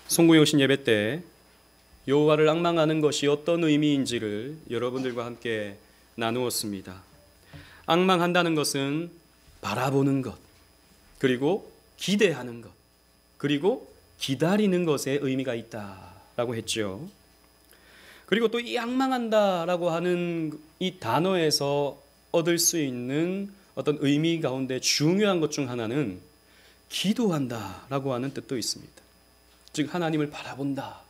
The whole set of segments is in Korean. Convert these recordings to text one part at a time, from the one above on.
송구영신 예배 때 여호와를 앙망하는 것이 어떤 의미인지를 여러분들과 함께 나누었습니다. 앙망한다는 것은 바라보는 것, 그리고 기대하는 것, 그리고 기다리는 것에 의미가 있다라고 했죠. 그리고 또 이 앙망한다라고 하는 이 단어에서 얻을 수 있는 어떤 의미 가운데 중요한 것 중 하나는 기도한다라고 하는 뜻도 있습니다. 즉 하나님을 바라본다,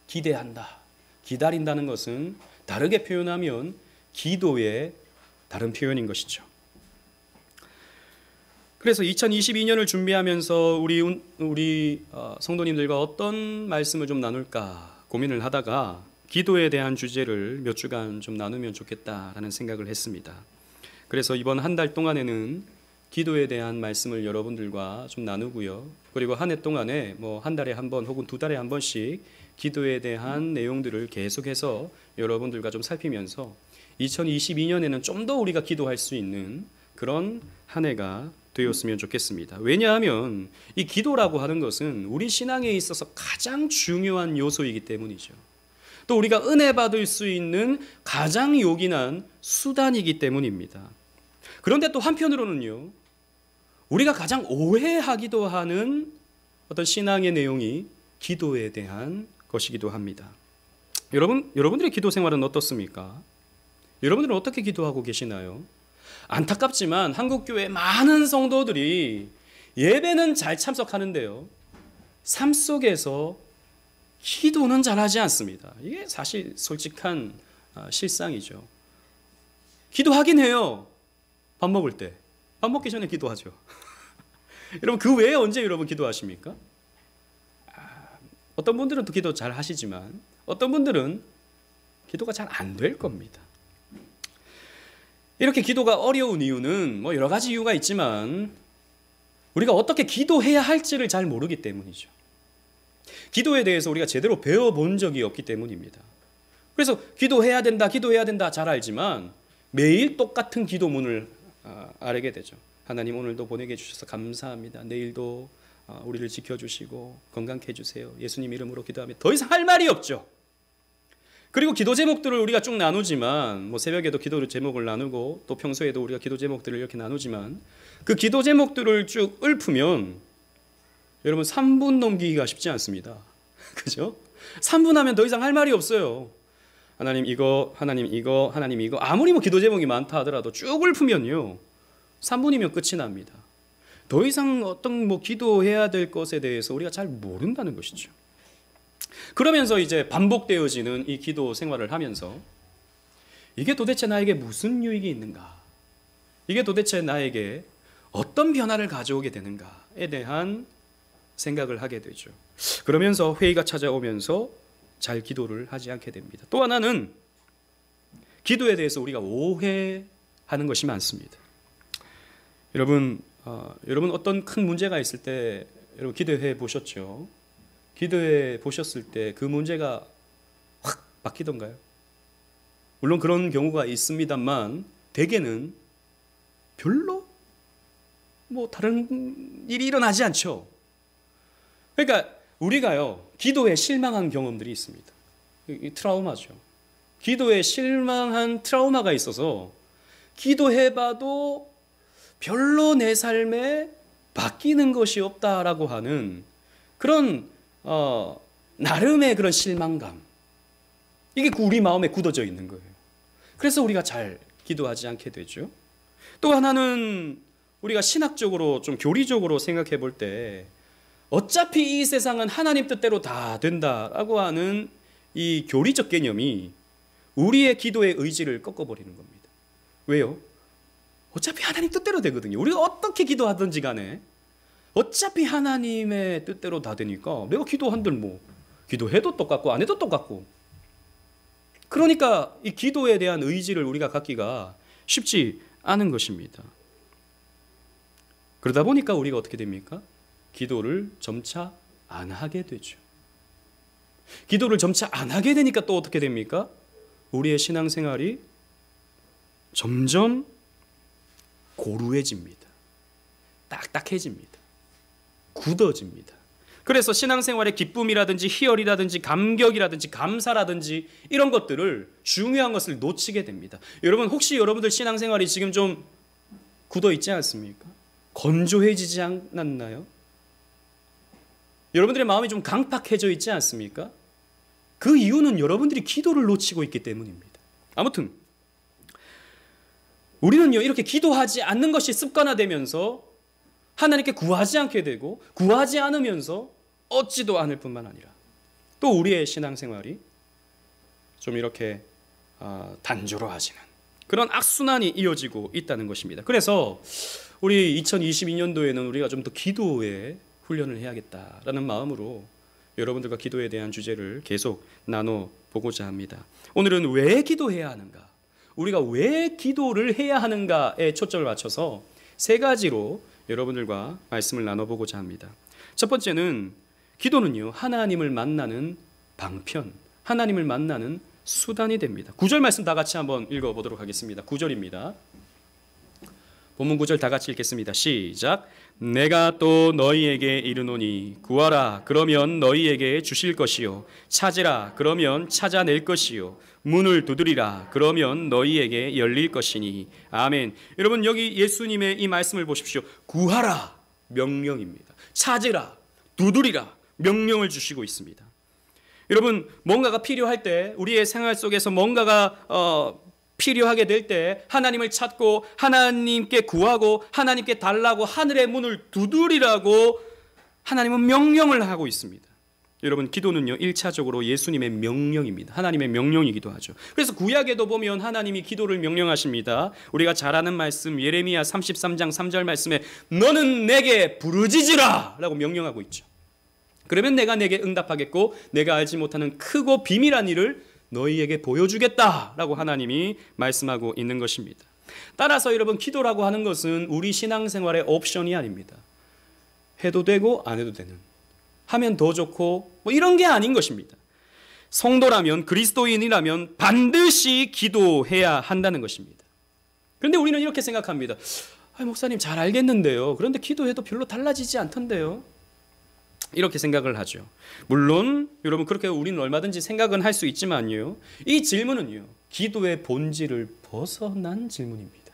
기대한다, 기다린다는 것은 다르게 표현하면 기도의 다른 표현인 것이죠. 그래서 2022년을 준비하면서 우리 성도님들과 어떤 말씀을 좀 나눌까 고민을 하다가 기도에 대한 주제를 몇 주간 좀 나누면 좋겠다라는 생각을 했습니다. 그래서 이번 한 달 동안에는 기도에 대한 말씀을 여러분들과 좀 나누고요. 그리고 한 해 동안에 한 달에 한 번 혹은 두 달에 한 번씩 기도에 대한 내용들을 계속해서 여러분들과 좀 살피면서 2022년에는 좀 더 우리가 기도할 수 있는 그런 한 해가 되었으면 좋겠습니다. 왜냐하면 이 기도라고 하는 것은 우리 신앙에 있어서 가장 중요한 요소이기 때문이죠. 또 우리가 은혜 받을 수 있는 가장 요긴한 수단이기 때문입니다. 그런데 또 한편으로는요, 우리가 가장 오해하기도 하는 어떤 신앙의 내용이 기도에 대한 것이기도 합니다. 여러분들의 기도 생활은 어떻습니까? 여러분들은 어떻게 기도하고 계시나요? 안타깝지만 한국교회 많은 성도들이 예배는 잘 참석하는데요, 삶 속에서 기도는 잘하지 않습니다. 이게 사실 솔직한 실상이죠. 기도하긴 해요. 밥 먹을 때. 밥 먹기 전에 기도하죠. 여러분 그 외에 언제 여러분 기도하십니까? 어떤 분들은 또 기도 잘 하시지만 어떤 분들은 기도가 잘 안 될 겁니다. 이렇게 기도가 어려운 이유는 여러 가지 이유가 있지만 우리가 어떻게 기도해야 할지를 잘 모르기 때문이죠. 기도에 대해서 우리가 제대로 배워본 적이 없기 때문입니다. 그래서 기도해야 된다 잘 알지만 매일 똑같은 기도문을 알게 되죠. 하나님 오늘도 보내게 해주셔서 감사합니다. 내일도 우리를 지켜주시고 건강케 해주세요. 예수님 이름으로 기도하면 더 이상 할 말이 없죠. 그리고 기도 제목들을 우리가 쭉 나누지만 새벽에도 기도 제목을 나누고 또 평소에도 우리가 기도 제목들을 이렇게 나누지만 그 기도 제목들을 쭉 읊으면 여러분 3분 넘기기가 쉽지 않습니다. 그죠? 3분 하면 더 이상 할 말이 없어요. 하나님 이거, 하나님 이거, 하나님 이거. 아무리 기도 제목이 많다 하더라도 쭉 읊으면요 3분이면 끝이 납니다. 더 이상 어떤 기도해야 될 것에 대해서 우리가 잘 모른다는 것이죠. 그러면서 이제 반복되어지는 이 기도 생활을 하면서 이게 도대체 나에게 무슨 유익이 있는가? 이게 도대체 나에게 어떤 변화를 가져오게 되는가에 대한 생각을 하게 되죠. 그러면서 회의가 찾아오면서 잘 기도를 하지 않게 됩니다. 또 하나는 기도에 대해서 우리가 오해하는 것이 많습니다. 여러분 어떤 큰 문제가 있을 때 여러분 기도해 보셨죠? 기도해 보셨을 때 그 문제가 확 바뀌던가요? 물론 그런 경우가 있습니다만 대개는 별로 다른 일이 일어나지 않죠. 그러니까 우리가요 기도에 실망한 경험들이 있습니다. 이 트라우마죠. 기도에 실망한 트라우마가 있어서 기도해봐도 별로 내 삶에 바뀌는 것이 없다라고 하는 그런 나름의 그런 실망감, 이게 우리 마음에 굳어져 있는 거예요. 그래서 우리가 잘 기도하지 않게 되죠. 또 하나는 우리가 신학적으로 좀 교리적으로 생각해 볼 때 어차피 이 세상은 하나님 뜻대로 다 된다라고 하는 이 교리적 개념이 우리의 기도의 의지를 꺾어버리는 겁니다. 왜요? 어차피 하나님 뜻대로 되거든요. 우리가 어떻게 기도하든지 간에 어차피 하나님의 뜻대로 다 되니까 내가 기도한들 기도해도 똑같고 안 해도 똑같고, 그러니까 이 기도에 대한 의지를 우리가 갖기가 쉽지 않은 것입니다. 그러다 보니까 우리가 어떻게 됩니까? 기도를 점차 안 하게 되죠. 기도를 점차 안 하게 되니까 또 어떻게 됩니까? 우리의 신앙생활이 점점 고루해집니다. 딱딱해집니다. 굳어집니다. 그래서 신앙생활의 기쁨이라든지 희열이라든지 감격이라든지 감사라든지 이런 것들을, 중요한 것을 놓치게 됩니다. 여러분, 혹시 여러분들 신앙생활이 지금 좀 굳어 있지 않습니까? 건조해지지 않았나요? 여러분들의 마음이 좀 강팍해져 있지 않습니까? 그 이유는 여러분들이 기도를 놓치고 있기 때문입니다. 아무튼 우리는요, 이렇게 기도하지 않는 것이 습관화되면서 하나님께 구하지 않게 되고, 구하지 않으면서 얻지도 않을 뿐만 아니라 또 우리의 신앙생활이 좀 이렇게 단조로워지는 그런 악순환이 이어지고 있다는 것입니다. 그래서 우리 2022년도에는 우리가 좀 더 기도에 훈련을 해야겠다라는 마음으로 여러분들과 기도에 대한 주제를 계속 나눠보고자 합니다. 오늘은 왜 기도해야 하는가, 우리가 왜 기도를 해야 하는가에 초점을 맞춰서 세 가지로 여러분들과 말씀을 나눠보고자 합니다. 첫 번째는 기도는요, 하나님을 만나는 방편, 하나님을 만나는 수단이 됩니다. 9절 말씀 다 같이 한번 읽어보도록 하겠습니다. 9절입니다. 본문 9절 다 같이 읽겠습니다. 시작. 내가 또 너희에게 이르노니 구하라 그러면 너희에게 주실 것이요, 찾으라 그러면 찾아낼 것이요, 문을 두드리라 그러면 너희에게 열릴 것이니. 아멘. 여러분, 여기 예수님의 이 말씀을 보십시오. 구하라 명령입니다. 찾으라, 두드리라 명령을 주시고 있습니다. 여러분, 뭔가가 필요할 때, 우리의 생활 속에서 뭔가가 필요하게 될 때 하나님을 찾고 하나님께 구하고 하나님께 달라고 하늘의 문을 두드리라고 하나님은 명령을 하고 있습니다. 여러분, 기도는요 1차적으로 예수님의 명령입니다. 하나님의 명령이기도 하죠. 그래서 구약에도 보면 하나님이 기도를 명령하십니다. 우리가 잘 아는 말씀, 예레미야 33장 3절 말씀에 너는 내게 부르짖으라 라고 명령하고 있죠. 그러면 내가 내게 응답하겠고 내가 알지 못하는 크고 비밀한 일을 너희에게 보여주겠다라고 하나님이 말씀하고 있는 것입니다. 따라서 여러분, 기도라고 하는 것은 우리 신앙생활의 옵션이 아닙니다. 해도 되고 안 해도 되는, 하면 더 좋고 뭐 이런 게 아닌 것입니다. 성도라면, 그리스도인이라면 반드시 기도해야 한다는 것입니다. 그런데 우리는 이렇게 생각합니다. 목사님 잘 알겠는데요, 그런데 기도해도 별로 달라지지 않던데요, 이렇게 생각을 하죠. 물론 여러분, 그렇게 우리는 얼마든지 생각은 할 수 있지만요, 이 질문은요 기도의 본질을 벗어난 질문입니다.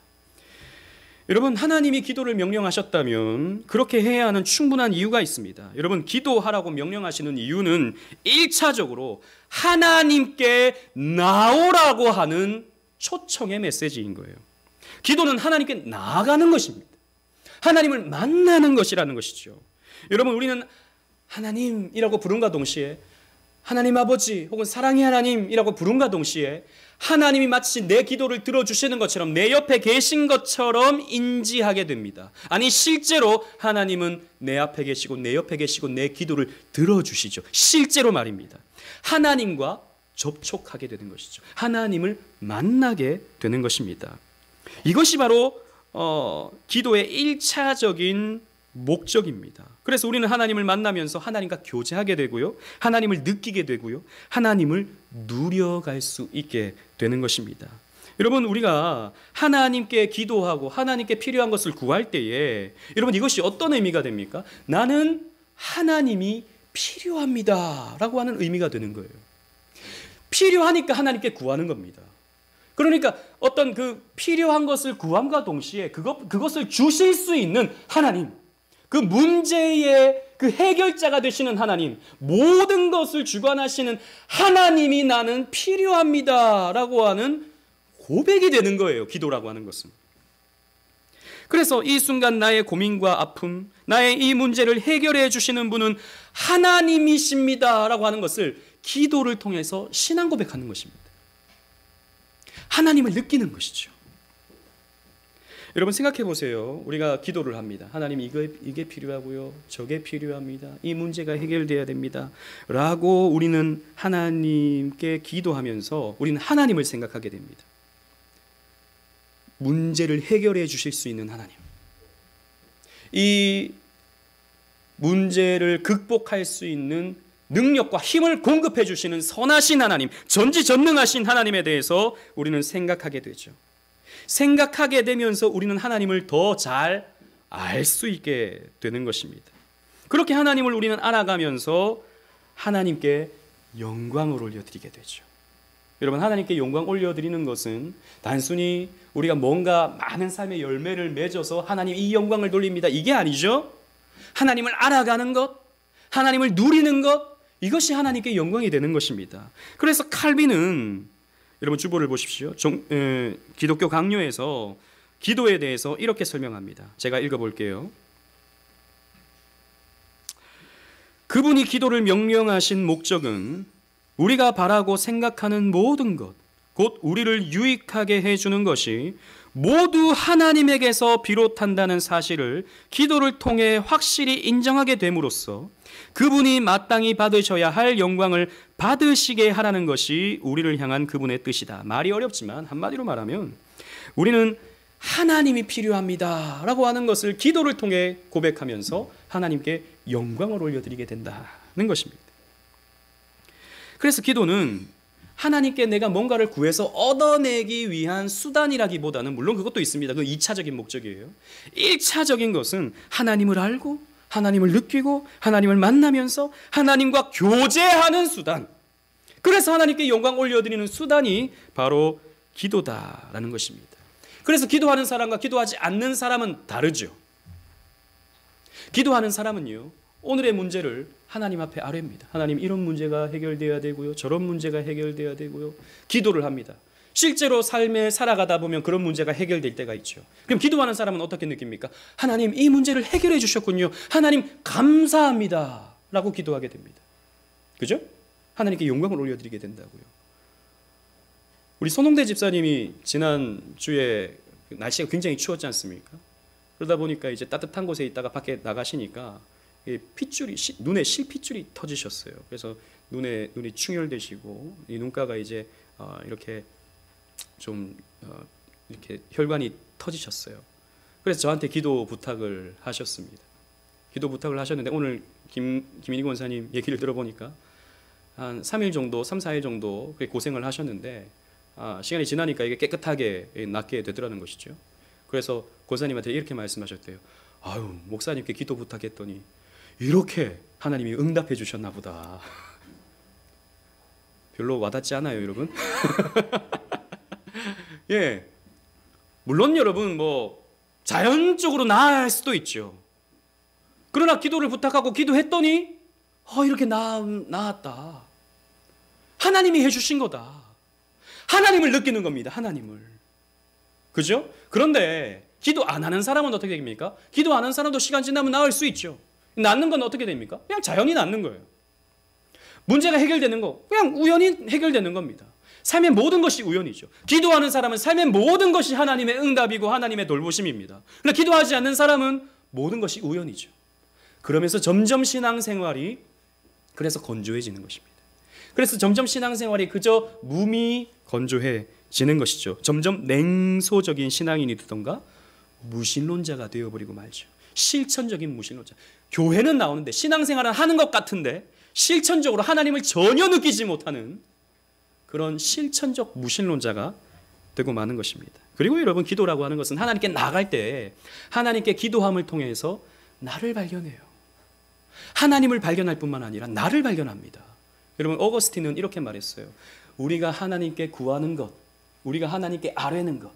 여러분, 하나님이 기도를 명령하셨다면 그렇게 해야 하는 충분한 이유가 있습니다. 여러분, 기도하라고 명령하시는 이유는 1차적으로 하나님께 나오라고 하는 초청의 메시지인 거예요. 기도는 하나님께 나아가는 것입니다. 하나님을 만나는 것이라는 것이죠. 여러분, 우리는 하나님이라고 부른과 동시에, 하나님 아버지 혹은 사랑의 하나님이라고 부른과 동시에 하나님이 마치 내 기도를 들어주시는 것처럼, 내 옆에 계신 것처럼 인지하게 됩니다. 아니, 실제로 하나님은 내 앞에 계시고 내 옆에 계시고 내 기도를 들어주시죠. 실제로 말입니다. 하나님과 접촉하게 되는 것이죠. 하나님을 만나게 되는 것입니다. 이것이 바로 기도의 1차적인 목적입니다. 그래서 우리는 하나님을 만나면서 하나님과 교제하게 되고요, 하나님을 느끼게 되고요, 하나님을 누려갈 수 있게 되는 것입니다. 여러분, 우리가 하나님께 기도하고 하나님께 필요한 것을 구할 때에 여러분, 이것이 어떤 의미가 됩니까? 나는 하나님이 필요합니다 라고 하는 의미가 되는 거예요. 필요하니까 하나님께 구하는 겁니다. 그러니까 어떤 그 필요한 것을 구함과 동시에 그것을 주실 수 있는 하나님, 그 문제의 그 해결자가 되시는 하나님, 모든 것을 주관하시는 하나님이 나는 필요합니다 라고 하는 고백이 되는 거예요, 기도라고 하는 것은. 그래서 이 순간 나의 고민과 아픔, 나의 이 문제를 해결해 주시는 분은 하나님이십니다 라고 하는 것을 기도를 통해서 신앙 고백하는 것입니다. 하나님을 느끼는 것이죠. 여러분, 생각해 보세요. 우리가 기도를 합니다. 하나님, 이게 필요하고요, 저게 필요합니다, 이 문제가 해결돼야 됩니다 라고 우리는 하나님께 기도하면서 우리는 하나님을 생각하게 됩니다. 문제를 해결해 주실 수 있는 하나님, 이 문제를 극복할 수 있는 능력과 힘을 공급해 주시는 선하신 하나님, 전지전능하신 하나님에 대해서 우리는 생각하게 되죠. 생각하게 되면서 우리는 하나님을 더 잘 알 수 있게 되는 것입니다. 그렇게 하나님을 우리는 알아가면서 하나님께 영광을 올려드리게 되죠. 여러분, 하나님께 영광 올려드리는 것은 단순히 우리가 뭔가 많은 삶의 열매를 맺어서 하나님 이 영광을 돌립니다, 이게 아니죠. 하나님을 알아가는 것, 하나님을 누리는 것, 이것이 하나님께 영광이 되는 것입니다. 그래서 칼빈은, 여러분 주보를 보십시오. 기독교 강요에서 기도에 대해서 이렇게 설명합니다. 제가 읽어볼게요. 그분이 기도를 명령하신 목적은 우리가 바라고 생각하는 모든 것, 곧 우리를 유익하게 해주는 것이 모두 하나님에게서 비롯한다는 사실을 기도를 통해 확실히 인정하게 됨으로써 그분이 마땅히 받으셔야 할 영광을 받으시게 하라는 것이 우리를 향한 그분의 뜻이다. 말이 어렵지만 한마디로 말하면 우리는 하나님이 필요합니다 라고 하는 것을 기도를 통해 고백하면서 하나님께 영광을 올려드리게 된다는 것입니다. 그래서 기도는 하나님께 내가 뭔가를 구해서 얻어내기 위한 수단이라기보다는, 물론 그것도 있습니다. 그 2차적인 목적이에요. 1차적인 것은 하나님을 알고 하나님을 느끼고 하나님을 만나면서 하나님과 교제하는 수단, 그래서 하나님께 영광 올려드리는 수단이 바로 기도다라는 것입니다. 그래서 기도하는 사람과 기도하지 않는 사람은 다르죠. 기도하는 사람은요, 오늘의 문제를 하나님 앞에 아뢰입니다. 하나님, 이런 문제가 해결돼야 되고요, 저런 문제가 해결돼야 되고요, 기도를 합니다. 실제로 삶에 살아가다 보면 그런 문제가 해결될 때가 있죠. 그럼 기도하는 사람은 어떻게 느낍니까? 하나님, 이 문제를 해결해 주셨군요, 하나님 감사합니다 라고 기도하게 됩니다. 그죠? 하나님께 영광을 올려드리게 된다고요. 우리 손홍대 집사님이 지난주에 날씨가 굉장히 추웠지 않습니까? 그러다 보니까 이제 따뜻한 곳에 있다가 밖에 나가시니까 핏줄이, 눈에 실핏줄이 터지셨어요. 그래서 눈이 충혈되시고 이 눈가가 이제 이렇게 좀 이렇게 혈관이 터지셨어요. 그래서 저한테 기도 부탁을 하셨습니다. 기도 부탁을 하셨는데 오늘 김인희 권사님 얘기를 들어보니까 한 3일 정도, 3, 4일 정도 고생을 하셨는데 시간이 지나니까 이게 깨끗하게 낫게 되더라는 것이죠. 그래서 권사님한테 이렇게 말씀하셨대요. 아유, 목사님께 기도 부탁했더니 이렇게 하나님이 응답해 주셨나 보다. 별로 와닿지 않아요, 여러분? 예, 물론 여러분 뭐 자연적으로 나을 수도 있죠. 그러나 기도를 부탁하고 기도했더니 이렇게 나았다. 하나님이 해주신 거다. 하나님을 느끼는 겁니다. 하나님을. 그죠? 그런데 기도 안 하는 사람은 어떻게 됩니까? 기도 안 하는 사람도 시간 지나면 나을 수 있죠. 낫는 건 어떻게 됩니까? 그냥 자연히 낫는 거예요. 문제가 해결되는 거 그냥 우연히 해결되는 겁니다. 삶의 모든 것이 우연이죠. 기도하는 사람은 삶의 모든 것이 하나님의 응답이고 하나님의 돌보심입니다. 그러나 기도하지 않는 사람은 모든 것이 우연이죠. 그러면서 점점 신앙생활이 그래서 건조해지는 것입니다. 그래서 점점 신앙생활이 그저 몸이 건조해지는 것이죠. 점점 냉소적인 신앙인이 되던가 무신론자가 되어버리고 말죠. 실천적인 무신론자. 교회는 나오는데 신앙생활은 하는 것 같은데 실천적으로 하나님을 전혀 느끼지 못하는 그런 실천적 무신론자가 되고 마는 것입니다. 그리고 여러분, 기도라고 하는 것은 하나님께 나갈 때 하나님께 기도함을 통해서 나를 발견해요. 하나님을 발견할 뿐만 아니라 나를 발견합니다. 여러분, 어거스틴은 이렇게 말했어요. 우리가 하나님께 구하는 것, 우리가 하나님께 아뢰는 것,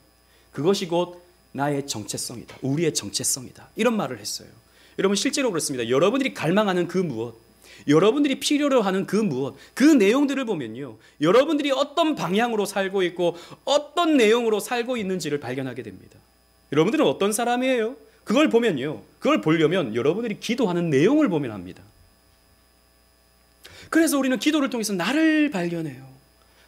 그것이 곧 나의 정체성이다. 우리의 정체성이다. 이런 말을 했어요. 여러분, 실제로 그렇습니다. 여러분들이 갈망하는 그 무엇, 여러분들이 필요로 하는 그 무엇, 그 내용들을 보면요, 여러분들이 어떤 방향으로 살고 있고 어떤 내용으로 살고 있는지를 발견하게 됩니다. 여러분들은 어떤 사람이에요? 그걸 보면요, 그걸 보려면 여러분들이 기도하는 내용을 보면 합니다. 그래서 우리는 기도를 통해서 나를 발견해요.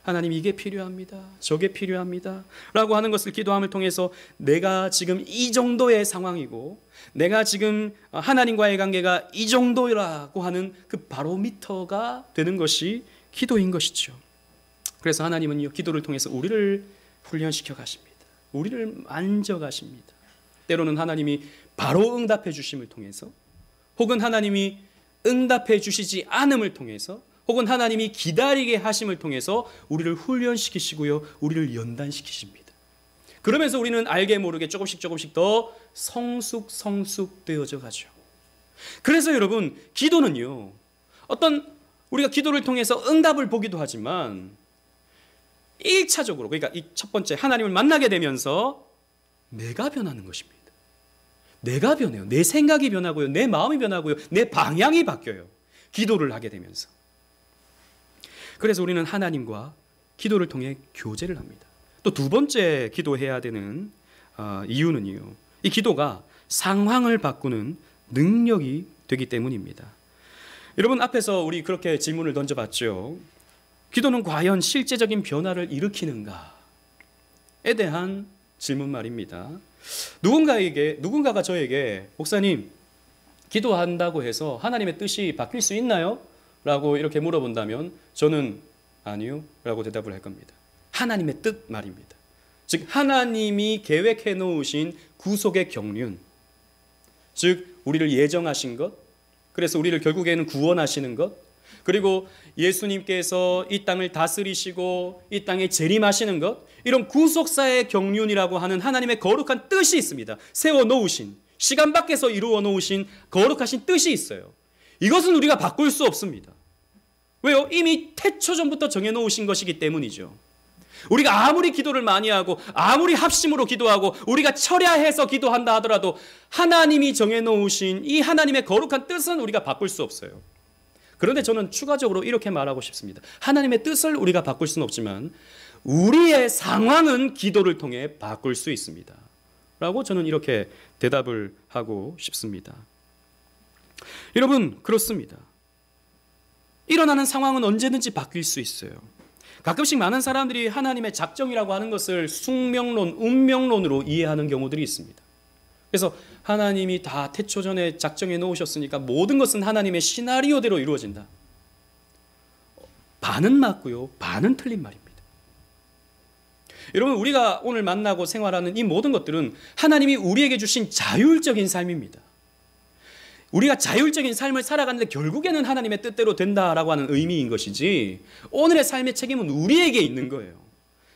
하나님, 이게 필요합니다, 저게 필요합니다 라고 하는 것을 기도함을 통해서 내가 지금 이 정도의 상황이고 내가 지금 하나님과의 관계가 이 정도라고 하는 그 바로미터가 되는 것이 기도인 것이죠. 그래서 하나님은요, 기도를 통해서 우리를 훈련시켜 가십니다. 우리를 만져 가십니다. 때로는 하나님이 바로 응답해 주심을 통해서, 혹은 하나님이 응답해 주시지 않음을 통해서, 혹은 하나님이 기다리게 하심을 통해서 우리를 훈련시키시고요, 우리를 연단시키십니다. 그러면서 우리는 알게 모르게 조금씩 더 성숙되어져 가죠. 그래서 여러분, 기도는요, 우리가 기도를 통해서 응답을 보기도 하지만 1차적으로, 그러니까 이 첫 번째 하나님을 만나게 되면서 내가 변하는 것입니다. 내가 변해요. 내 생각이 변하고요, 내 마음이 변하고요, 내 방향이 바뀌어요. 기도를 하게 되면서. 그래서 우리는 하나님과 기도를 통해 교제를 합니다. 또 두 번째 기도해야 되는 이유는요, 이 기도가 상황을 바꾸는 능력이 되기 때문입니다. 여러분, 앞에서 우리 그렇게 질문을 던져봤죠. 기도는 과연 실제적인 변화를 일으키는가에 대한 질문 말입니다. 누군가가 저에게 목사님, 기도한다고 해서 하나님의 뜻이 바뀔 수 있나요? 라고 이렇게 물어본다면 저는 아니요 라고 대답을 할 겁니다. 하나님의 뜻 말입니다. 즉 하나님이 계획해 놓으신 구속의 경륜, 즉 우리를 예정하신 것, 그래서 우리를 결국에는 구원하시는 것, 그리고 예수님께서 이 땅을 다스리시고 이 땅에 재림하시는 것, 이런 구속사의 경륜이라고 하는 하나님의 거룩한 뜻이 있습니다. 세워놓으신, 시간 밖에서 이루어 놓으신 거룩하신 뜻이 있어요. 이것은 우리가 바꿀 수 없습니다. 왜요? 이미 태초 전부터 정해놓으신 것이기 때문이죠. 우리가 아무리 기도를 많이 하고 아무리 합심으로 기도하고 우리가 철야해서 기도한다 하더라도 하나님이 정해놓으신 이 하나님의 거룩한 뜻은 우리가 바꿀 수 없어요. 그런데 저는 추가적으로 이렇게 말하고 싶습니다. 하나님의 뜻을 우리가 바꿀 수는 없지만 우리의 상황은 기도를 통해 바꿀 수 있습니다. 라고 저는 이렇게 대답을 하고 싶습니다. 여러분, 그렇습니다. 일어나는 상황은 언제든지 바뀔 수 있어요. 가끔씩 많은 사람들이 하나님의 작정이라고 하는 것을 숙명론, 운명론으로 이해하는 경우들이 있습니다. 그래서 하나님이 다 태초전에 작정해 놓으셨으니까 모든 것은 하나님의 시나리오대로 이루어진다. 반은 맞고요, 반은 틀린 말입니다. 여러분, 우리가 오늘 만나고 생활하는 이 모든 것들은 하나님이 우리에게 주신 자율적인 삶입니다. 우리가 자율적인 삶을 살아가는데 결국에는 하나님의 뜻대로 된다라고 하는 의미인 것이지, 오늘의 삶의 책임은 우리에게 있는 거예요.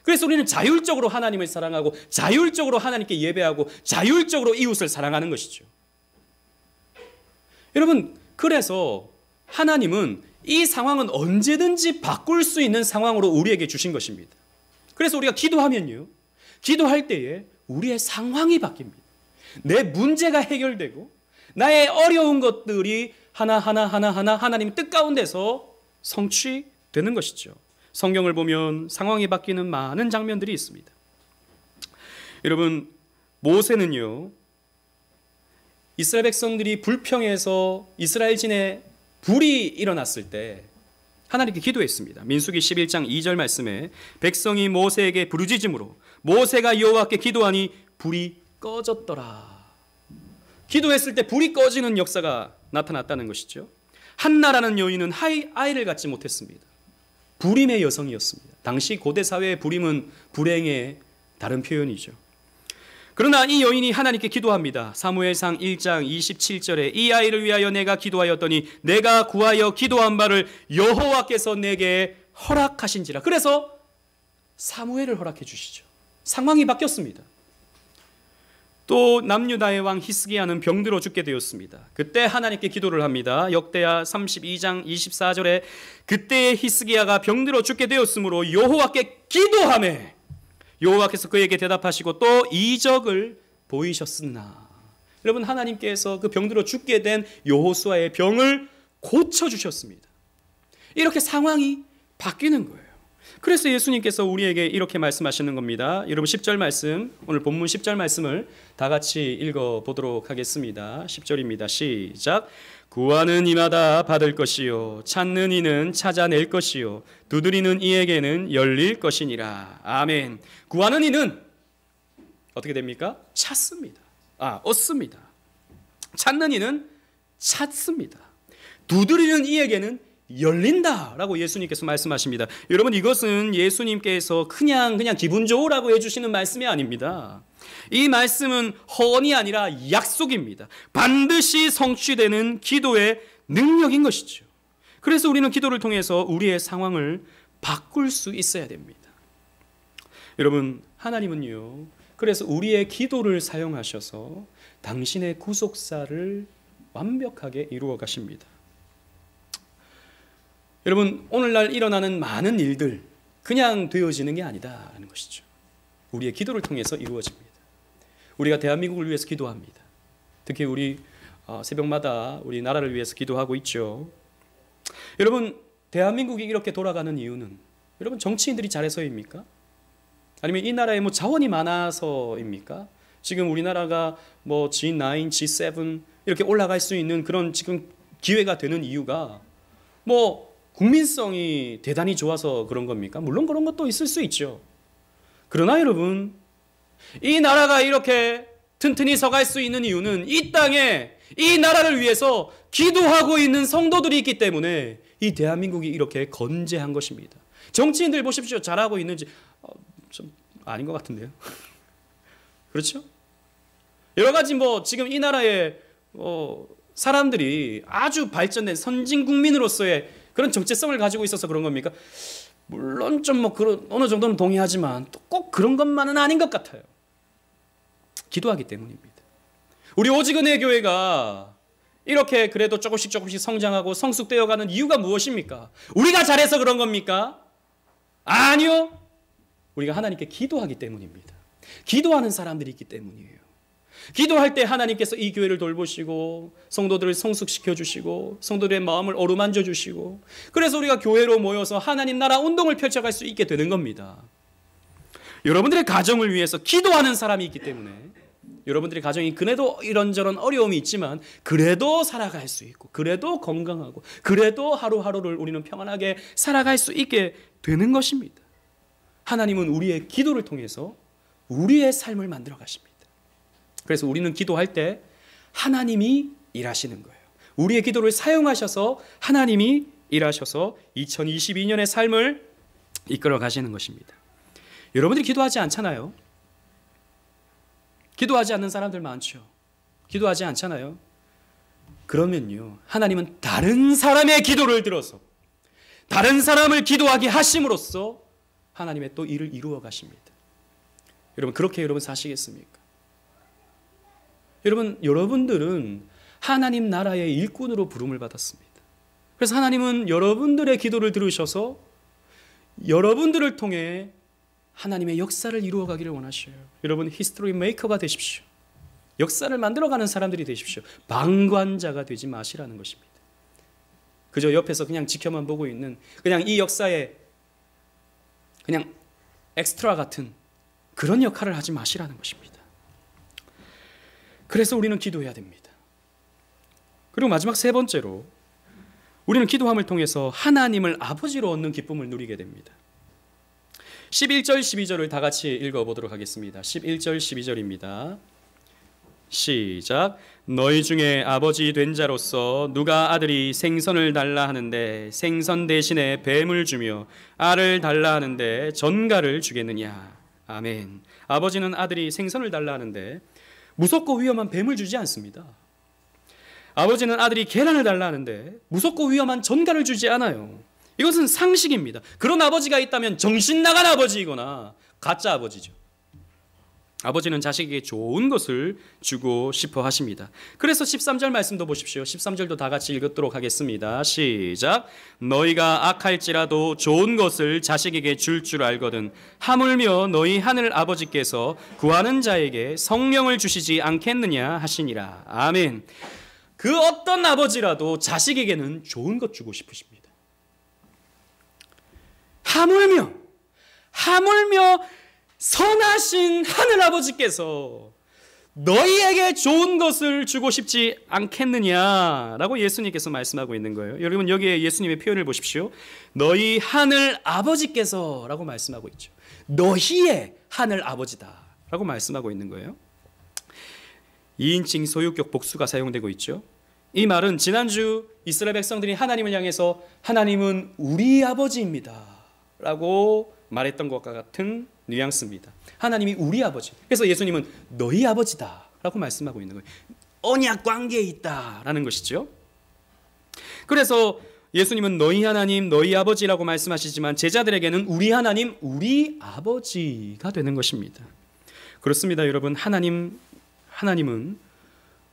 그래서 우리는 자율적으로 하나님을 사랑하고 자율적으로 하나님께 예배하고 자율적으로 이웃을 사랑하는 것이죠. 여러분, 그래서 하나님은 이 상황은 언제든지 바꿀 수 있는 상황으로 우리에게 주신 것입니다. 그래서 우리가 기도하면요, 기도할 때에 우리의 상황이 바뀝니다. 내 문제가 해결되고 나의 어려운 것들이 하나하나 하나님의 뜻 가운데서 성취되는 것이죠. 성경을 보면 상황이 바뀌는 많은 장면들이 있습니다. 여러분, 모세는요, 이스라엘 백성들이 불평해서 이스라엘 진에 불이 일어났을 때 하나님께 기도했습니다. 민수기 11장 2절 말씀에 백성이 모세에게 부르짖음으로 모세가 여호와께 기도하니 불이 꺼졌더라. 기도했을 때 불이 꺼지는 역사가 나타났다는 것이죠. 한나라는 여인은 아이를 갖지 못했습니다. 불임의 여성이었습니다. 당시 고대 사회의 불임은 불행의 다른 표현이죠. 그러나 이 여인이 하나님께 기도합니다. 사무엘상 1장 27절에 이 아이를 위하여 내가 기도하였더니 내가 구하여 기도한 바를 여호와께서 내게 허락하신지라. 그래서 사무엘을 허락해 주시죠. 상황이 바뀌었습니다. 또 남유다의 왕 히스기야는 병들어 죽게 되었습니다. 그때 하나님께 기도를 합니다. 역대하 32장 24절에 그때 히스기야가 병들어 죽게 되었으므로 여호와께 기도하매 여호와께서 그에게 대답하시고 또 이적을 보이셨으나. 여러분, 하나님께서 그 병들어 죽게 된 여호수아의 병을 고쳐주셨습니다. 이렇게 상황이 바뀌는 거예요. 그래서 예수님께서 우리에게 이렇게 말씀하시는 겁니다. 여러분, 10절 말씀, 오늘 본문 10절 말씀을 다 같이 읽어보도록 하겠습니다. 10절입니다. 시작. 구하는 이마다 받을 것이요 찾는 이는 찾아낼 것이요 두드리는 이에게는 열릴 것이니라. 아멘. 구하는 이는 어떻게 됩니까? 찾습니다. 얻습니다. 찾는 이는 찾습니다. 두드리는 이에게는 열린다라고 예수님께서 말씀하십니다. 여러분, 이것은 예수님께서 그냥 기분 좋으라고 해주시는 말씀이 아닙니다. 이 말씀은 허언이 아니라 약속입니다. 반드시 성취되는 기도의 능력인 것이죠. 그래서 우리는 기도를 통해서 우리의 상황을 바꿀 수 있어야 됩니다. 여러분, 하나님은요, 그래서 우리의 기도를 사용하셔서 당신의 구속사를 완벽하게 이루어 가십니다. 여러분, 오늘날 일어나는 많은 일들 그냥 되어지는 게 아니다라는 것이죠. 우리의 기도를 통해서 이루어집니다. 우리가 대한민국을 위해서 기도합니다. 특히 우리 새벽마다 우리 나라를 위해서 기도하고 있죠. 여러분, 대한민국이 이렇게 돌아가는 이유는 여러분 정치인들이 잘해서입니까? 아니면 이 나라에 뭐 자원이 많아서입니까? 지금 우리나라가 뭐 G9, G7 이렇게 올라갈 수 있는 그런 지금 기회가 되는 이유가 뭐 국민성이 대단히 좋아서 그런 겁니까? 물론 그런 것도 있을 수 있죠. 그러나 여러분, 이 나라가 이렇게 튼튼히 서갈 수 있는 이유는 이 땅에 이 나라를 위해서 기도하고 있는 성도들이 있기 때문에 이 대한민국이 이렇게 건재한 것입니다. 정치인들 보십시오. 잘하고 있는지 좀 아닌 것 같은데요. 그렇죠? 여러 가지 뭐 지금 이 나라의 사람들이 아주 발전된 선진 국민으로서의 그런 정체성을 가지고 있어서 그런 겁니까? 물론 좀 뭐 그런 어느 정도는 동의하지만 또 꼭 그런 것만은 아닌 것 같아요. 기도하기 때문입니다. 우리 오직은혜 교회가 이렇게 그래도 조금씩 성장하고 성숙되어가는 이유가 무엇입니까? 우리가 잘해서 그런 겁니까? 아니요. 우리가 하나님께 기도하기 때문입니다. 기도하는 사람들이 있기 때문이에요. 기도할 때 하나님께서 이 교회를 돌보시고 성도들을 성숙시켜 주시고 성도들의 마음을 어루만져 주시고 그래서 우리가 교회로 모여서 하나님 나라 운동을 펼쳐갈 수 있게 되는 겁니다. 여러분들의 가정을 위해서 기도하는 사람이 있기 때문에 여러분들의 가정이 그래도 이런저런 어려움이 있지만 그래도 살아갈 수 있고 그래도 건강하고 그래도 하루하루를 우리는 평안하게 살아갈 수 있게 되는 것입니다. 하나님은 우리의 기도를 통해서 우리의 삶을 만들어 가십니다. 그래서 우리는 기도할 때 하나님이 일하시는 거예요. 우리의 기도를 사용하셔서 하나님이 일하셔서 2022년의 삶을 이끌어 가시는 것입니다. 여러분들이 기도하지 않잖아요. 기도하지 않는 사람들 많죠. 기도하지 않잖아요. 그러면요, 하나님은 다른 사람의 기도를 들어서 다른 사람을 기도하게 하심으로써 하나님의 또 일을 이루어 가십니다. 여러분, 그렇게 여러분 사시겠습니까? 여러분들은 하나님 나라의 일꾼으로 부름을 받았습니다. 그래서 하나님은 여러분들의 기도를 들으셔서 여러분들을 통해 하나님의 역사를 이루어가기를 원하셔요. 여러분, 히스토리 메이커가 되십시오. 역사를 만들어가는 사람들이 되십시오. 방관자가 되지 마시라는 것입니다. 그저 옆에서 그냥 지켜만 보고 있는 그냥 이 역사에 그냥 엑스트라 같은 그런 역할을 하지 마시라는 것입니다. 그래서 우리는 기도해야 됩니다. 그리고 마지막 세 번째로 우리는 기도함을 통해서 하나님을 아버지로 얻는 기쁨을 누리게 됩니다. 11절 12절을 다 같이 읽어보도록 하겠습니다. 11절 12절입니다. 시작. 너희 중에 아버지 된 자로서 누가 아들이 생선을 달라 하는데 생선 대신에 뱀을 주며 알을 달라 하는데 전갈을 주겠느냐. 아멘. 아버지는 아들이 생선을 달라 하는데 무섭고 위험한 뱀을 주지 않습니다. 아버지는 아들이 계란을 달라 하는데 무섭고 위험한 전갈을 주지 않아요. 이것은 상식입니다. 그런 아버지가 있다면 정신 나간 아버지이거나 가짜 아버지죠. 아버지는 자식에게 좋은 것을 주고 싶어 하십니다. 그래서 13절 말씀도 보십시오. 13절도 다 같이 읽도록 하겠습니다. 시작. 너희가 악할지라도 좋은 것을 자식에게 줄 줄 알거든 하물며 너희 하늘 아버지께서 구하는 자에게 성령을 주시지 않겠느냐 하시니라. 아멘. 그 어떤 아버지라도 자식에게는 좋은 것 주고 싶으십니다. 하물며 선하신 하늘아버지께서 너희에게 좋은 것을 주고 싶지 않겠느냐라고 예수님께서 말씀하고 있는 거예요. 여러분, 여기에 예수님의 표현을 보십시오. 너희 하늘아버지께서 라고 말씀하고 있죠. 너희의 하늘아버지다 라고 말씀하고 있는 거예요. 2인칭 소유격 복수가 사용되고 있죠. 이 말은 지난주 이스라엘 백성들이 하나님을 향해서 하나님은 우리 아버지입니다 라고 말했던 것과 같은 뉘앙스입니다. 하나님이 우리 아버지. 그래서 예수님은 너희 아버지다 라고 말씀하고 있는 거예요. 언약 관계에 있다라는 것이죠. 그래서 예수님은 너희 하나님, 너희 아버지라고 말씀하시지만 제자들에게는 우리 하나님, 우리 아버지가 되는 것입니다. 그렇습니다, 여러분. 하나님은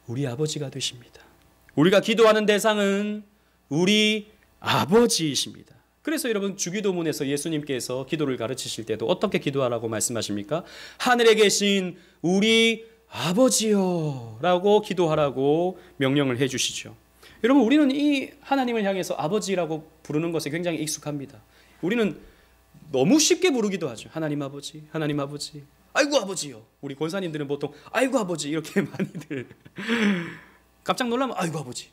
우리 아버지가 되십니다. 우리가 기도하는 대상은 우리 아버지이십니다. 그래서 여러분 주기도문에서 예수님께서 기도를 가르치실 때도 어떻게 기도하라고 말씀하십니까? 하늘에 계신 우리 아버지요 라고 기도하라고 명령을 해주시죠. 여러분 우리는 이 하나님을 향해서 아버지라고 부르는 것에 굉장히 익숙합니다. 우리는 너무 쉽게 부르기도 하죠. 하나님 아버지, 하나님 아버지, 아이고 아버지요. 우리 권사님들은 보통 아이고 아버지 이렇게 많이들 깜짝 놀라면 아이고 아버지.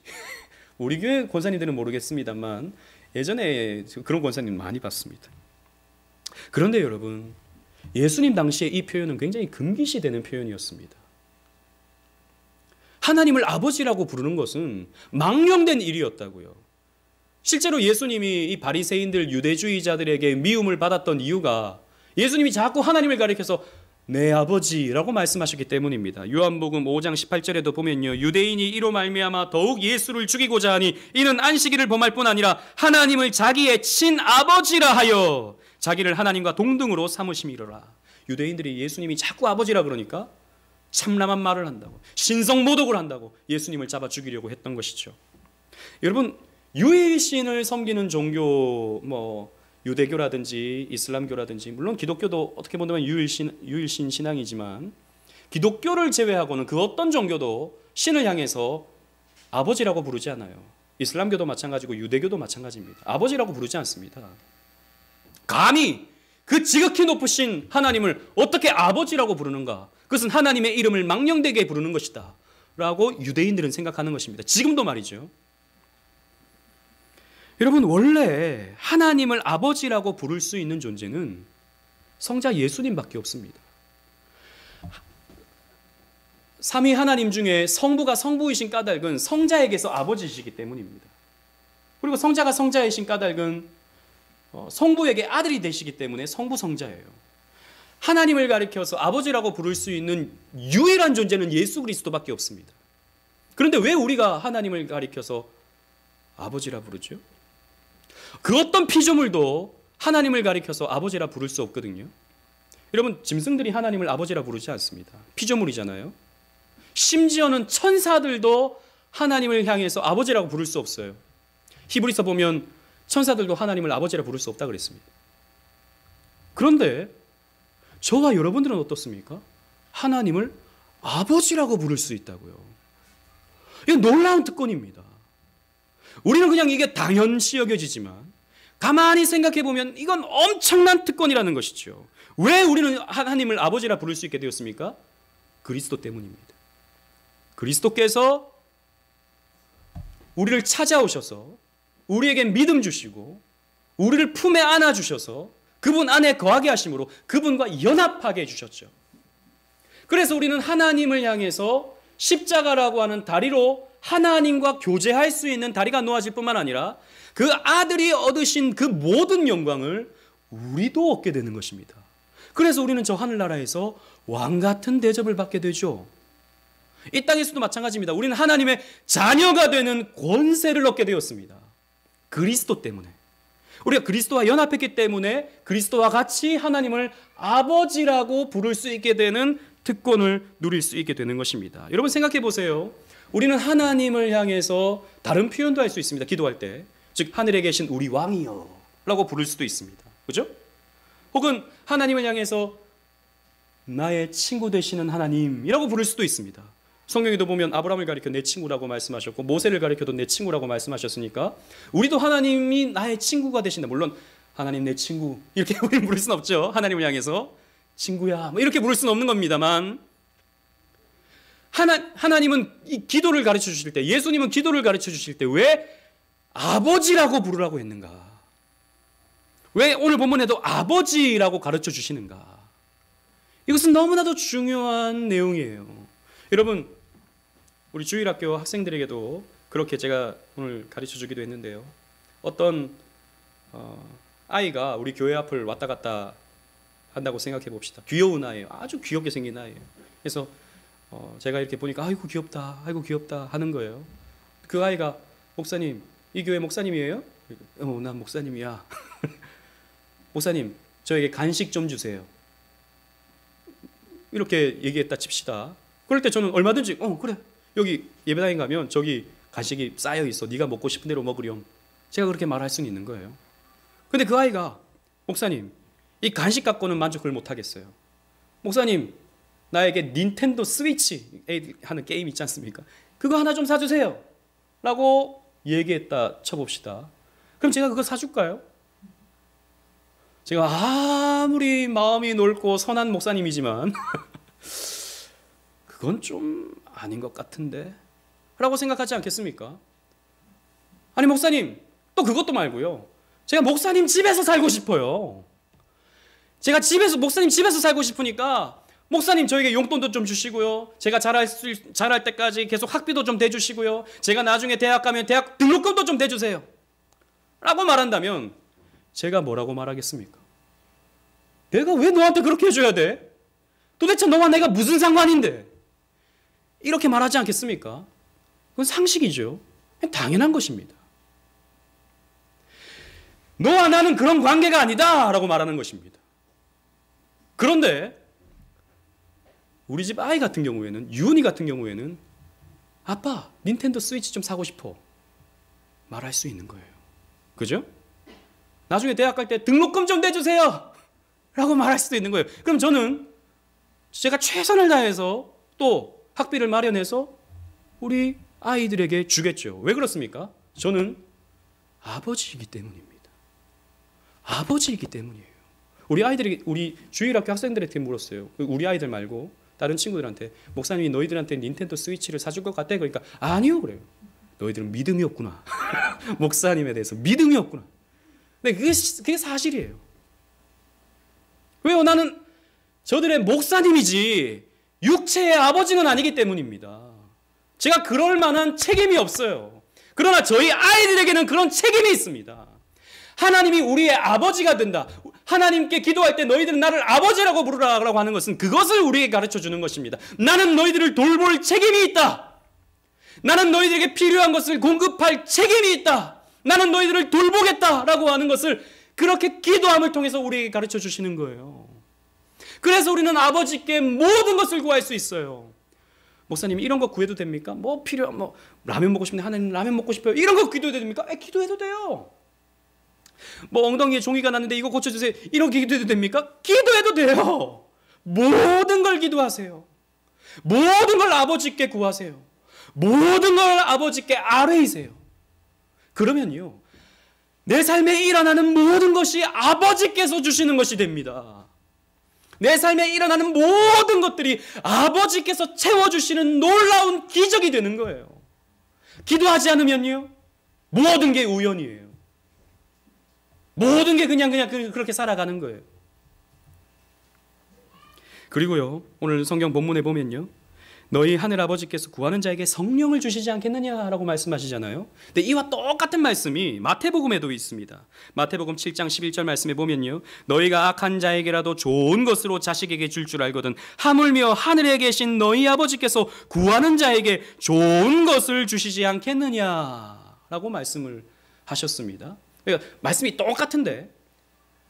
우리 교회 권사님들은 모르겠습니다만 예전에 그런 권사님 많이 봤습니다. 그런데 여러분 예수님 당시에 이 표현은 굉장히 금기시되는 표현이었습니다. 하나님을 아버지라고 부르는 것은 망령된 일이었다고요. 실제로 예수님이 이 바리새인들 유대주의자들에게 미움을 받았던 이유가 예수님이 자꾸 하나님을 가리켜서 내 아버지라고 말씀하셨기 때문입니다. 요한복음 5장 18절에도 보면요, 유대인이 이로 말미암아 더욱 예수를 죽이고자 하니 이는 안식일을 범할 뿐 아니라 하나님을 자기의 친아버지라 하여 자기를 하나님과 동등으로 삼으심이로라. 유대인들이 예수님이 자꾸 아버지라 그러니까 참남한 말을 한다고, 신성모독을 한다고 예수님을 잡아 죽이려고 했던 것이죠. 여러분 유일신을 섬기는 종교 유대교라든지 이슬람교라든지 물론 기독교도 어떻게 보면 유일신 신앙이지만 기독교를 제외하고는 그 어떤 종교도 신을 향해서 아버지라고 부르지 않아요. 이슬람교도 마찬가지고 유대교도 마찬가지입니다. 아버지라고 부르지 않습니다. 감히 그 지극히 높으신 하나님을 어떻게 아버지라고 부르는가? 그것은 하나님의 이름을 망령되게 부르는 것이다 라고 유대인들은 생각하는 것입니다. 지금도 말이죠. 여러분 원래 하나님을 아버지라고 부를 수 있는 존재는 성자 예수님밖에 없습니다. 삼위 하나님 중에 성부가 성부이신 까닭은 성자에게서 아버지이시기 때문입니다. 그리고 성자가 성자이신 까닭은 성부에게 아들이 되시기 때문에 성부 성자예요. 하나님을 가리켜서 아버지라고 부를 수 있는 유일한 존재는 예수 그리스도밖에 없습니다. 그런데 왜 우리가 하나님을 가리켜서 아버지라 부르죠? 그 어떤 피조물도 하나님을 가리켜서 아버지라 부를 수 없거든요. 여러분 짐승들이 하나님을 아버지라 부르지 않습니다. 피조물이잖아요. 심지어는 천사들도 하나님을 향해서 아버지라고 부를 수 없어요. 히브리서 보면 천사들도 하나님을 아버지라 부를 수 없다 그랬습니다. 그런데 저와 여러분들은 어떻습니까? 하나님을 아버지라고 부를 수 있다고요. 이건 놀라운 특권입니다. 우리는 그냥 이게 당연시 여겨지지만 가만히 생각해 보면 이건 엄청난 특권이라는 것이죠. 왜 우리는 하나님을 아버지라 부를 수 있게 되었습니까? 그리스도 때문입니다. 그리스도께서 우리를 찾아오셔서 우리에게 믿음 주시고 우리를 품에 안아 주셔서 그분 안에 거하게 하심으로 그분과 연합하게 해주셨죠. 그래서 우리는 하나님을 향해서 십자가라고 하는 다리로 하나님과 교제할 수 있는 다리가 놓아질 뿐만 아니라 그 아들이 얻으신 그 모든 영광을 우리도 얻게 되는 것입니다. 그래서 우리는 저 하늘나라에서 왕같은 대접을 받게 되죠. 이 땅에서도 마찬가지입니다. 우리는 하나님의 자녀가 되는 권세를 얻게 되었습니다. 그리스도 때문에. 우리가 그리스도와 연합했기 때문에 그리스도와 같이 하나님을 아버지라고 부를 수 있게 되는 특권을 누릴 수 있게 되는 것입니다. 여러분 생각해 보세요. 우리는 하나님을 향해서 다른 표현도 할 수 있습니다. 기도할 때. 즉 하늘에 계신 우리 왕이여 라고 부를 수도 있습니다. 그죠? 혹은 하나님을 향해서 나의 친구 되시는 하나님이라고 부를 수도 있습니다. 성경에도 보면 아브라함을 가리켜 내 친구라고 말씀하셨고 모세를 가리켜도 내 친구라고 말씀하셨으니까 우리도 하나님이 나의 친구가 되신다. 물론 하나님 내 친구 이렇게 우리는 부를 수는 없죠. 하나님을 향해서 친구야 이렇게 부를 수는 없는 겁니다만 하나님은 이 기도를 가르쳐 주실 때 예수님은 기도를 가르쳐 주실 때 왜 아버지라고 부르라고 했는가? 왜 오늘 본문에도 아버지라고 가르쳐 주시는가? 이것은 너무나도 중요한 내용이에요. 여러분 우리 주일학교 학생들에게도 그렇게 제가 오늘 가르쳐 주기도 했는데요. 어떤 아이가 우리 교회 앞을 왔다 갔다 한다고 생각해 봅시다. 귀여운 아이예요. 아주 귀엽게 생긴 아이예요. 그래서 제가 이렇게 보니까 아이고 귀엽다 하는 거예요. 그 아이가 목사님 이 교회 목사님이에요? 난 목사님이야. 목사님 저에게 간식 좀 주세요. 이렇게 얘기했다 칩시다. 그럴 때 저는 얼마든지 그래 여기 예배당에 가면 저기 간식이 쌓여 있어. 네가 먹고 싶은 대로 먹으렴. 제가 그렇게 말할 수는 있는 거예요. 근데 그 아이가 목사님, 이 간식 갖고는 만족을 못 하겠어요. 목사님, 나에게 닌텐도 스위치 하는 게임 있지 않습니까? 그거 하나 좀 사주세요 라고 얘기했다 쳐봅시다. 그럼 제가 그거 사줄까요? 제가 아무리 마음이 넓고 선한 목사님이지만 그건 좀 아닌 것 같은데 라고 생각하지 않겠습니까? 아니 목사님, 또 그것도 말고요, 제가 목사님 집에서 살고 싶어요. 제가 목사님 집에서 살고 싶으니까 목사님 저에게 용돈도 좀 주시고요, 제가 잘할 때까지 계속 학비도 좀 대주시고요, 제가 나중에 대학 가면 대학 등록금도 좀 대주세요 라고 말한다면 제가 뭐라고 말하겠습니까? 내가 왜 너한테 그렇게 해줘야 돼? 도대체 너와 내가 무슨 상관인데? 이렇게 말하지 않겠습니까? 그건 상식이죠. 당연한 것입니다. 너와 나는 그런 관계가 아니다 라고 말하는 것입니다. 그런데 우리 집 아이 같은 경우에는, 유은이 같은 경우에는 아빠, 닌텐도 스위치 좀 사고 싶어 말할 수 있는 거예요. 그죠? 나중에 대학 갈 때 등록금 좀 내주세요 라고 말할 수도 있는 거예요. 그럼 저는 제가 최선을 다해서 또 학비를 마련해서 우리 아이들에게 주겠죠. 왜 그렇습니까? 저는 아버지이기 때문입니다. 아버지이기 때문이에요. 우리 주일학교 학생들한테 물었어요. 우리 아이들 말고 다른 친구들한테, 목사님이 너희들한테 닌텐도 스위치를 사줄 것 같아? 그러니까 아니요 그래요. 너희들은 믿음이 없구나. 목사님에 대해서 믿음이 없구나. 근데 그게 사실이에요. 왜요? 나는 저들의 목사님이지 육체의 아버지는 아니기 때문입니다. 제가 그럴 만한 책임이 없어요. 그러나 저희 아이들에게는 그런 책임이 있습니다. 하나님이 우리의 아버지가 된다. 하나님께 기도할 때 너희들은 나를 아버지라고 부르라고 하는 것은 그것을 우리에게 가르쳐 주는 것입니다. 나는 너희들을 돌볼 책임이 있다. 나는 너희들에게 필요한 것을 공급할 책임이 있다. 나는 너희들을 돌보겠다라고 하는 것을 그렇게 기도함을 통해서 우리에게 가르쳐 주시는 거예요. 그래서 우리는 아버지께 모든 것을 구할 수 있어요. 목사님 이런 거 구해도 됩니까? 라면 먹고 싶은데 하나님 라면 먹고 싶어요. 이런 거 기도해도 됩니까? 기도해도 돼요. 엉덩이에 종이가 났는데 이거 고쳐주세요. 이런 기도해도 됩니까? 기도해도 돼요. 모든 걸 기도하세요. 모든 걸 아버지께 구하세요. 모든 걸 아버지께 아뢰이세요. 그러면요, 내 삶에 일어나는 모든 것이 아버지께서 주시는 것이 됩니다. 내 삶에 일어나는 모든 것들이 아버지께서 채워주시는 놀라운 기적이 되는 거예요. 기도하지 않으면요, 모든 게 우연이에요. 모든 게 그냥 그렇게 살아가는 거예요. 그리고요, 오늘 성경 본문에 보면요, 너희 하늘 아버지께서 구하는 자에게 성령을 주시지 않겠느냐라고 말씀하시잖아요. 근데 이와 똑같은 말씀이 마태복음에도 있습니다. 마태복음 7장 11절 말씀에 보면요, 너희가 악한 자에게라도 좋은 것으로 자식에게 줄 줄 알거든 하물며 하늘에 계신 너희 아버지께서 구하는 자에게 좋은 것을 주시지 않겠느냐라고 말씀을 하셨습니다. 그러니까 말씀이 똑같은데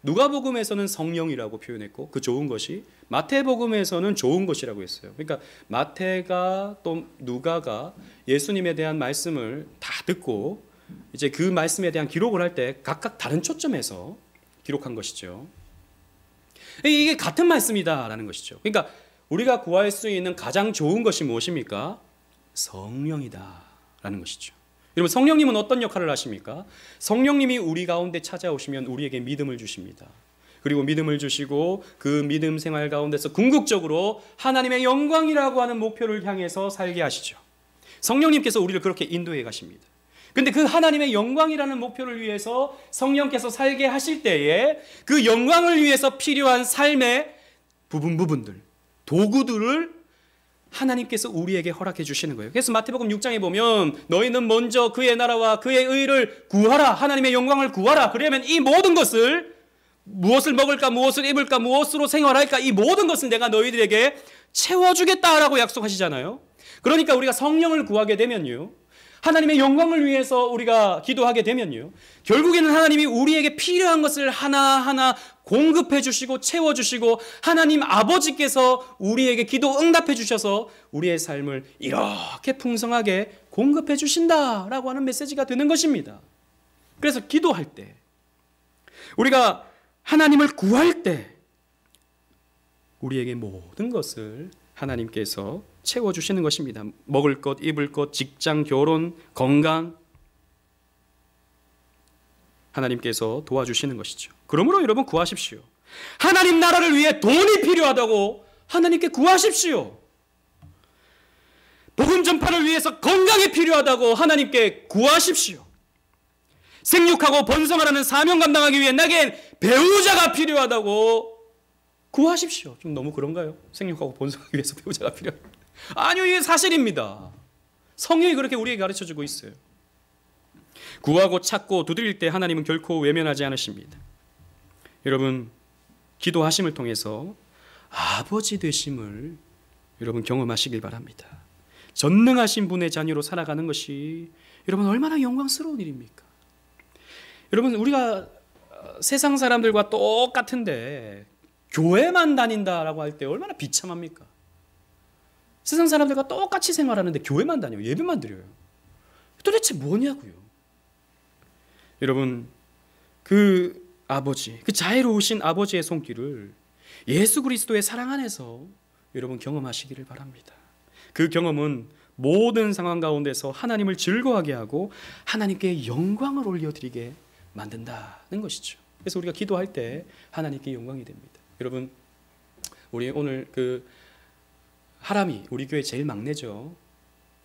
누가복음에서는 성령이라고 표현했고 그 좋은 것이, 마태복음에서는 좋은 것이라고 했어요. 그러니까 마태가 또 누가가 예수님에 대한 말씀을 다 듣고 이제 그 말씀에 대한 기록을 할 때 각각 다른 초점에서 기록한 것이죠. 이게 같은 말씀이다라는 것이죠. 그러니까 우리가 구할 수 있는 가장 좋은 것이 무엇입니까? 성령이다라는 것이죠. 여러분, 성령님은 어떤 역할을 하십니까? 성령님이 우리 가운데 찾아오시면 우리에게 믿음을 주십니다. 그리고 믿음을 주시고 그 믿음 생활 가운데서 궁극적으로 하나님의 영광이라고 하는 목표를 향해서 살게 하시죠. 성령님께서 우리를 그렇게 인도해 가십니다. 근데 그 하나님의 영광이라는 목표를 위해서 성령께서 살게 하실 때에 그 영광을 위해서 필요한 삶의 부분들, 도구들을 하나님께서 우리에게 허락해 주시는 거예요. 그래서 마태복음 6장에 보면 너희는 먼저 그의 나라와 그의 의를 구하라, 하나님의 영광을 구하라. 그러면 이 모든 것을, 무엇을 먹을까, 무엇을 입을까, 무엇으로 생활할까, 이 모든 것을 내가 너희들에게 채워주겠다라고 약속하시잖아요. 그러니까 우리가 성령을 구하게 되면요, 하나님의 영광을 위해서 우리가 기도하게 되면요, 결국에는 하나님이 우리에게 필요한 것을 하나하나 공급해 주시고 채워 주시고 하나님 아버지께서 우리에게 기도 응답해 주셔서 우리의 삶을 이렇게 풍성하게 공급해 주신다라고 하는 메시지가 되는 것입니다. 그래서 기도할 때, 우리가 하나님을 구할 때 우리에게 모든 것을 하나님께서 채워주시는 것입니다. 먹을 것, 입을 것, 직장, 결혼, 건강, 하나님께서 도와주시는 것이죠. 그러므로 여러분 구하십시오. 하나님 나라를 위해 돈이 필요하다고 하나님께 구하십시오. 복음 전파를 위해서 건강이 필요하다고 하나님께 구하십시오. 생육하고 번성하라는 사명 감당하기 위해 내겐 배우자가 필요하다고 구하십시오. 좀 너무 그런가요? 생육하고 번성하기 위해서 배우자가 필요합니다. 아니요, 이게 사실입니다. 성경이 그렇게 우리에게 가르쳐주고 있어요. 구하고 찾고 두드릴 때 하나님은 결코 외면하지 않으십니다. 여러분, 기도하심을 통해서 아버지 되심을 여러분 경험하시길 바랍니다. 전능하신 분의 자녀로 살아가는 것이 여러분 얼마나 영광스러운 일입니까? 여러분, 우리가 세상 사람들과 똑같은데 교회만 다닌다라고 할 때 얼마나 비참합니까? 세상 사람들과 똑같이 생활하는데 교회만 다녀요. 예배만 드려요. 도대체 뭐냐고요? 여러분, 그 아버지, 그 자애로우신 아버지의 손길을 예수 그리스도의 사랑 안에서 여러분 경험하시기를 바랍니다. 그 경험은 모든 상황 가운데서 하나님을 즐거워하게 하고 하나님께 영광을 올려드리게 만든다는 것이죠. 그래서 우리가 기도할 때 하나님께 영광이 됩니다. 여러분, 우리 오늘 그 하람이 우리 교회 제일 막내죠.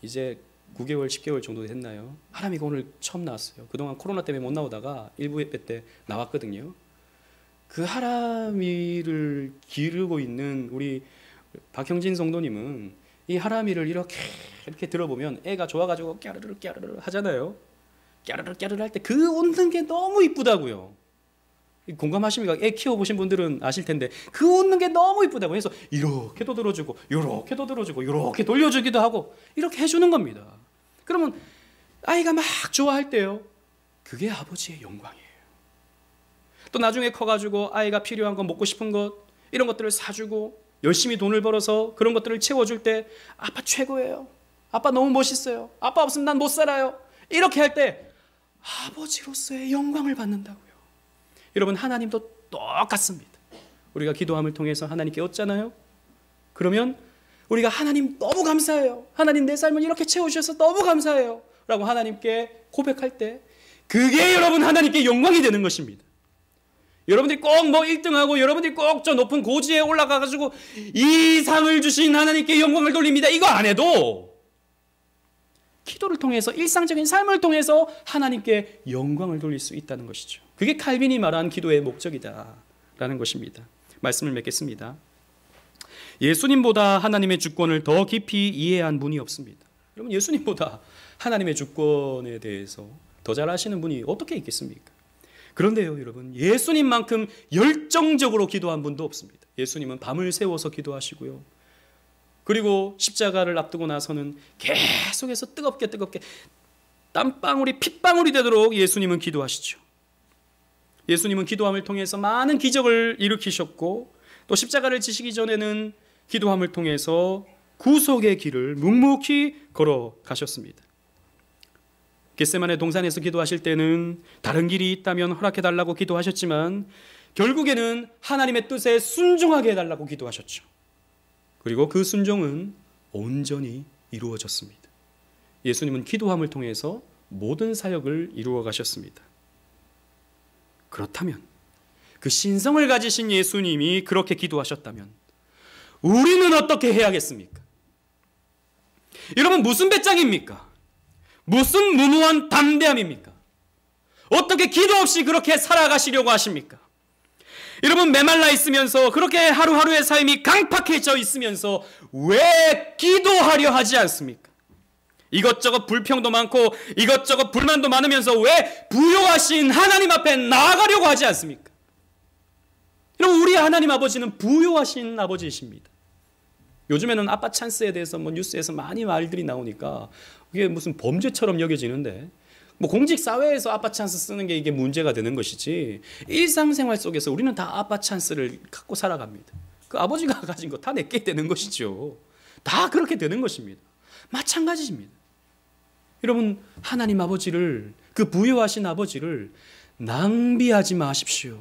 이제 9개월, 10개월 정도 됐나요? 하람이가 오늘 처음 나왔어요. 그동안 코로나 때문에 못 나오다가 일부 예배 때 나왔거든요. 그 하람이를 기르고 있는 우리 박형진 성도님은 이 하람이를 이렇게 들어보면 애가 좋아가지고 깨르르 깨르르 하잖아요. 깨르르 깨르르 할 때 그 웃는 게 너무 이쁘다고요. 공감하십니까? 애 키워보신 분들은 아실 텐데 그 웃는 게 너무 이쁘다고 해서 이렇게도 들어주고 이렇게도 들어주고 이렇게 돌려주기도 하고 이렇게 해주는 겁니다. 그러면 아이가 막 좋아할 때요, 그게 아버지의 영광이에요. 또 나중에 커가지고 아이가 필요한 것, 먹고 싶은 것, 이런 것들을 사주고 열심히 돈을 벌어서 그런 것들을 채워줄 때 아빠 최고예요, 아빠 너무 멋있어요, 아빠 없으면 난 못 살아요, 이렇게 할 때 아버지로서의 영광을 받는다고요. 여러분, 하나님도 똑같습니다. 우리가 기도함을 통해서 하나님께 얻잖아요. 그러면 우리가 하나님 너무 감사해요, 하나님 내 삶을 이렇게 채워주셔서 너무 감사해요 라고 하나님께 고백할 때 그게 여러분 하나님께 영광이 되는 것입니다. 여러분들이 꼭 뭐 1등하고 여러분들이 꼭 저 높은 고지에 올라가가지고 이 상을 주신 하나님께 영광을 돌립니다, 이거 안 해도 기도를 통해서, 일상적인 삶을 통해서 하나님께 영광을 돌릴 수 있다는 것이죠. 그게 칼빈이 말한 기도의 목적이다라는 것입니다. 말씀을 맺겠습니다. 예수님보다 하나님의 주권을 더 깊이 이해한 분이 없습니다. 여러분, 예수님보다 하나님의 주권에 대해서 더 잘 아시는 분이 어떻게 있겠습니까? 그런데요, 여러분, 예수님만큼 열정적으로 기도한 분도 없습니다. 예수님은 밤을 새워서 기도하시고요, 그리고 십자가를 앞두고 나서는 계속해서 뜨겁게 땀방울이 핏방울이 되도록 예수님은 기도하시죠. 예수님은 기도함을 통해서 많은 기적을 일으키셨고 또 십자가를 지시기 전에는 기도함을 통해서 구속의 길을 묵묵히 걸어가셨습니다. 겟세마네 동산에서 기도하실 때는 다른 길이 있다면 허락해달라고 기도하셨지만 결국에는 하나님의 뜻에 순종하게 해달라고 기도하셨죠. 그리고 그 순종은 온전히 이루어졌습니다. 예수님은 기도함을 통해서 모든 사역을 이루어 가셨습니다. 그렇다면 그 신성을 가지신 예수님이 그렇게 기도하셨다면 우리는 어떻게 해야겠습니까? 여러분, 무슨 배짱입니까? 무슨 무모한 담대함입니까? 어떻게 기도 없이 그렇게 살아가시려고 하십니까? 여러분, 메말라 있으면서 그렇게 하루하루의 삶이 강팍해져 있으면서 왜 기도하려 하지 않습니까? 이것저것 불평도 많고 이것저것 불만도 많으면서 왜 부요하신 하나님 앞에 나아가려고 하지 않습니까? 여러분, 우리 하나님 아버지는 부요하신 아버지이십니다. 요즘에는 아빠 찬스에 대해서 뭐 뉴스에서 많이 말들이 나오니까 그게 무슨 범죄처럼 여겨지는데, 뭐 공직 사회에서 아빠 찬스 쓰는 게 이게 문제가 되는 것이지, 일상생활 속에서 우리는 다 아빠 찬스를 갖고 살아갑니다. 그 아버지가 가진 거 다 내게 되는 것이죠. 다 그렇게 되는 것입니다. 마찬가지입니다. 여러분, 하나님 아버지를, 그 부여하신 아버지를 낭비하지 마십시오.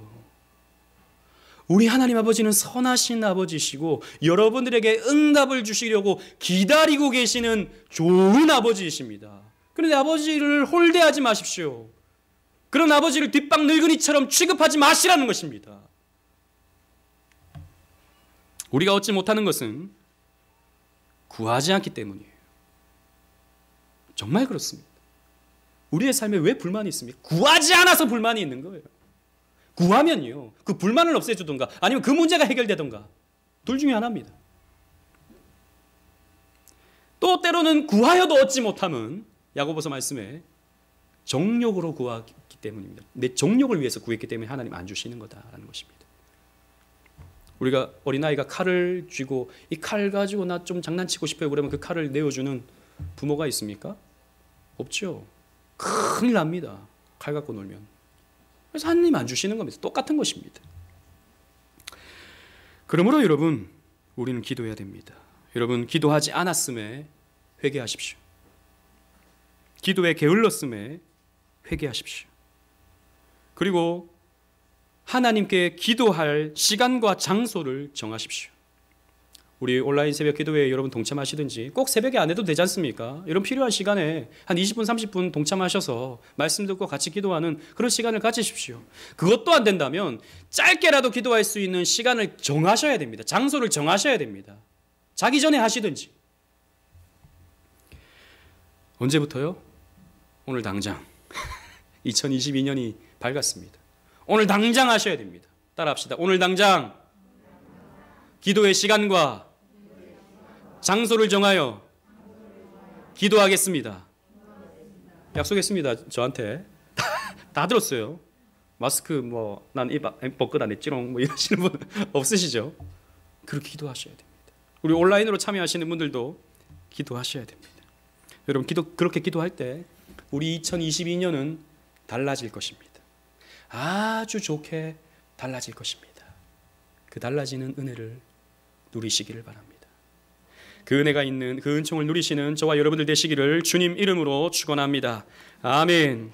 우리 하나님 아버지는 선하신 아버지시고 여러분들에게 응답을 주시려고 기다리고 계시는 좋은 아버지이십니다. 그런데 아버지를 홀대하지 마십시오. 그런 아버지를 뒷방 늙은이처럼 취급하지 마시라는 것입니다. 우리가 얻지 못하는 것은 구하지 않기 때문이에요. 정말 그렇습니다. 우리의 삶에 왜 불만이 있습니까? 구하지 않아서 불만이 있는 거예요. 구하면요, 그 불만을 없애주던가 아니면 그 문제가 해결되던가, 둘 중에 하나입니다. 또 때로는 구하여도 얻지 못함은 야고보서 말씀에 정욕으로 구하기 때문입니다. 내 정욕을 위해서 구했기 때문에 하나님 안 주시는 거다라는 것입니다. 우리가 어린아이가 칼을 쥐고 이 칼 가지고 나 좀 장난치고 싶어요 그러면 그 칼을 내어주는 부모가 있습니까? 없죠. 큰일 납니다. 칼 갖고 놀면. 그래서 하나님 안 주시는 겁니다. 똑같은 것입니다. 그러므로 여러분, 우리는 기도해야 됩니다. 여러분, 기도하지 않았음에 회개하십시오. 기도에 게을렀음에 회개하십시오. 그리고 하나님께 기도할 시간과 장소를 정하십시오. 우리 온라인 새벽 기도회에 여러분 동참하시든지, 꼭 새벽에 안 해도 되지 않습니까? 여러분 필요한 시간에 한 20분 30분 동참하셔서 말씀 듣고 같이 기도하는 그런 시간을 가지십시오. 그것도 안 된다면 짧게라도 기도할 수 있는 시간을 정하셔야 됩니다. 장소를 정하셔야 됩니다. 자기 전에 하시든지. 언제부터요? 오늘 당장. 2022년이 밝았습니다. 오늘 당장 하셔야 됩니다. 따라합시다. 오늘 당장 기도의 시간과 장소를 정하여 기도하겠습니다. 약속했습니다. 저한테. 다 들었어요. 마스크 뭐 난 입 벗고 다녔지롱 뭐 이러시는 분 없으시죠? 그렇게 기도하셔야 됩니다. 우리 온라인으로 참여하시는 분들도 기도하셔야 됩니다. 여러분, 그렇게 기도할 때 우리 2022년은 달라질 것입니다. 아주 좋게 달라질 것입니다. 그 달라지는 은혜를 누리시기를 바랍니다. 그 은혜가 있는, 그 은총을 누리시는 저와 여러분들 되시기를 주님 이름으로 축원합니다. 아멘.